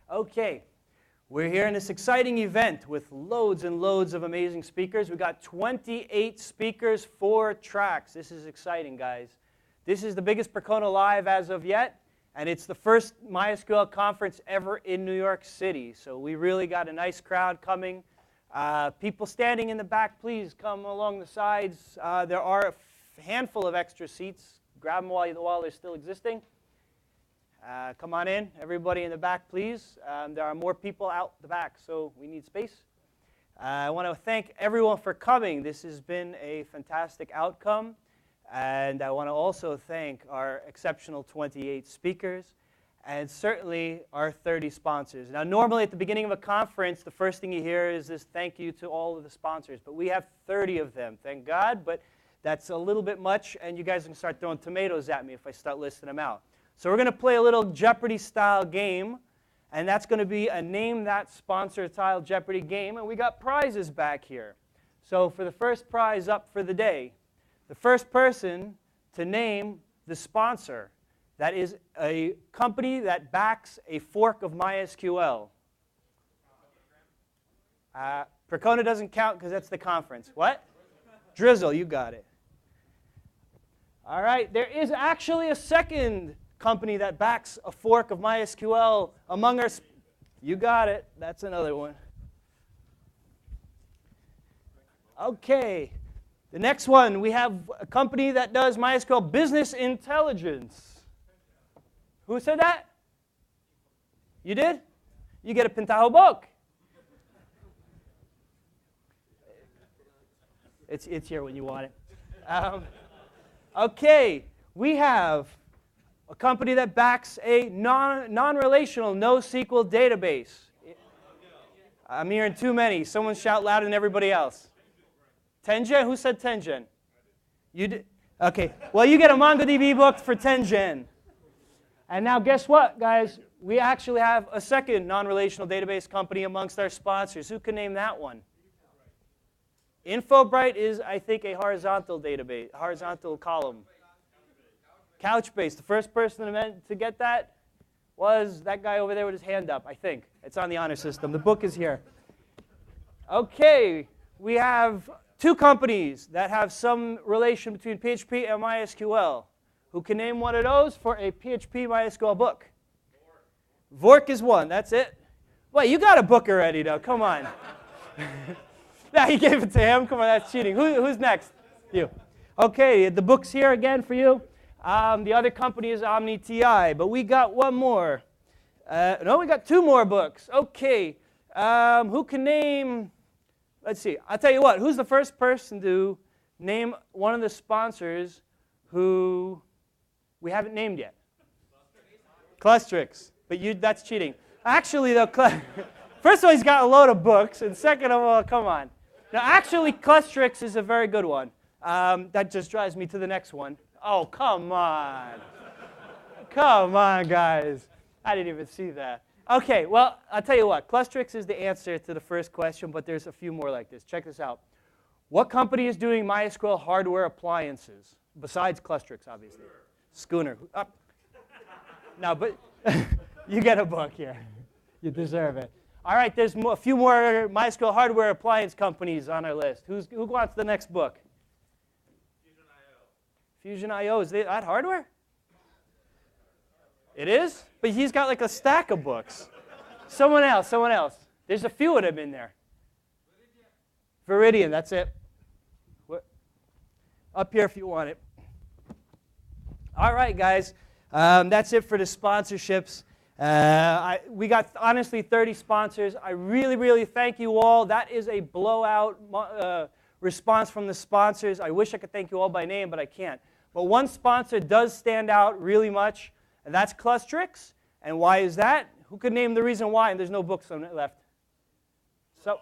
Okay, we're here in this exciting event with loads and loads of amazing speakers. We've got 28 speakers, 4 tracks. This is exciting, guys. This is the biggest Percona Live as of yet, and it's the first MySQL conference ever in New York City. So we really got a nice crowd coming. People standing in the back, please come along the sides. There are a handful of extra seats. Grab them while they're still existing. Come on in, everybody in the back, please. There are more people out the back, so we need space. I want to thank everyone for coming. This has been a fantastic outcome. And I want to also thank our exceptional 28 speakers and certainly our 30 sponsors. Now, normally at the beginning of a conference, the first thing you hear is this thank you to all of the sponsors. But we have 30 of them, thank God. But that's a little bit much, and you guys can start throwing tomatoes at me if I start listing them out. So we're going to play a little Jeopardy-style game, and that's going to be a Name That Sponsor-style Jeopardy game, and we got prizes back here. So for the first prize up for the day, the first person to name the sponsor, that is a company that backs a fork of MySQL. Percona doesn't count because that's the conference. What? Drizzle, you got it. All right, there is actually a second company that backs a fork of MySQL among our... You got it. That's another one. Okay. The next one, we have a company that does MySQL business intelligence. Who said that? You did? You get a Pintaho book. It's here when you want it. Okay, we have a company that backs a non-relational NoSQL database. I'm hearing too many. Someone shout louder than everybody else. Tengen? Who said Tengen? You did? Okay. Well, you get a MongoDB book for Tengen. And now guess what, guys? We actually have a second non-relational database company amongst our sponsors. Who can name that one? InfoBright is, I think, a horizontal database, horizontal column. Couchbase. The first person to get that was that guy over there with his hand up, I think. It's on the honor system. The book is here. Okay, we have 2 companies that have some relation between PHP and MySQL. Who can name one of those for a PHP MySQL book? Vork is one. That's it. Wait, you got a book already, though. Come on. Now he gave it to him. Come on, that's cheating. Who's next? You. Okay, the book's here again for you. The other company is OmniTI, but we got one more. No, we got 2 more books. Okay, who can name, let's see, I'll tell you what, who's the first person to name one of the sponsors who we haven't named yet? Clustrix, but that's cheating. Actually, though, first of all, he's got a load of books, and second of all, come on. Now, actually, Clustrix is a very good one. That just drives me to the next one. Oh, come on. Come on, guys. I didn't even see that. Okay, well, I'll tell you what. Clustrix is the answer to the first question, but there's a few more like this. Check this out. What company is doing MySQL hardware appliances, besides Clustrix, obviously? Schooner. No, but you get a book here. You deserve it. All right, there's a few more MySQL hardware appliance companies on our list. Who wants the next book? Fusion.io, is that hardware? It is? But he's got like a stack of books. Someone else. There's a few of them in there. Viridian, that's it. Up here if you want it. All right, guys. That's it for the sponsorships. We got, honestly, 30 sponsors. I really, really thank you all. That is a blowout response from the sponsors. I wish I could thank you all by name, but I can't. But one sponsor does stand out really much, and that's Clustrix. And why is that? Who could name the reason why? And there's no books on it left. So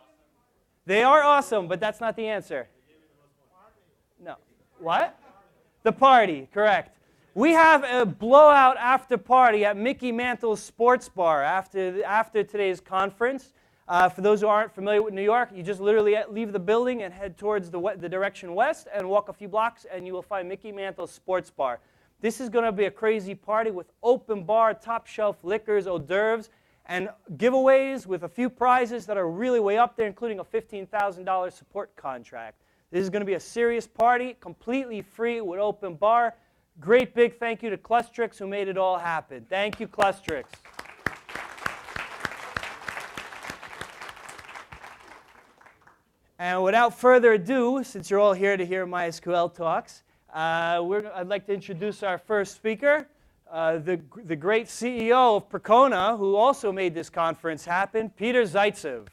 they are awesome, but that's not the answer. No. What? The party, correct. We have a blowout after party at Mickey Mantle's Sports Bar after today's conference. For those who aren't familiar with New York, you just literally leave the building and head towards the direction west and walk a few blocks, and you will find Mickey Mantle's Sports Bar. This is going to be a crazy party with open bar, top shelf liquors, hors d'oeuvres, and giveaways with a few prizes that are really way up there, including a $15,000 support contract. This is going to be a serious party, completely free with open bar. Great big thank you to Clustrix who made it all happen. Thank you, Clustrix. And without further ado, since you're all here to hear MySQL talks, I'd like to introduce our first speaker, the great CEO of Percona, who also made this conference happen, Peter Zaitsev.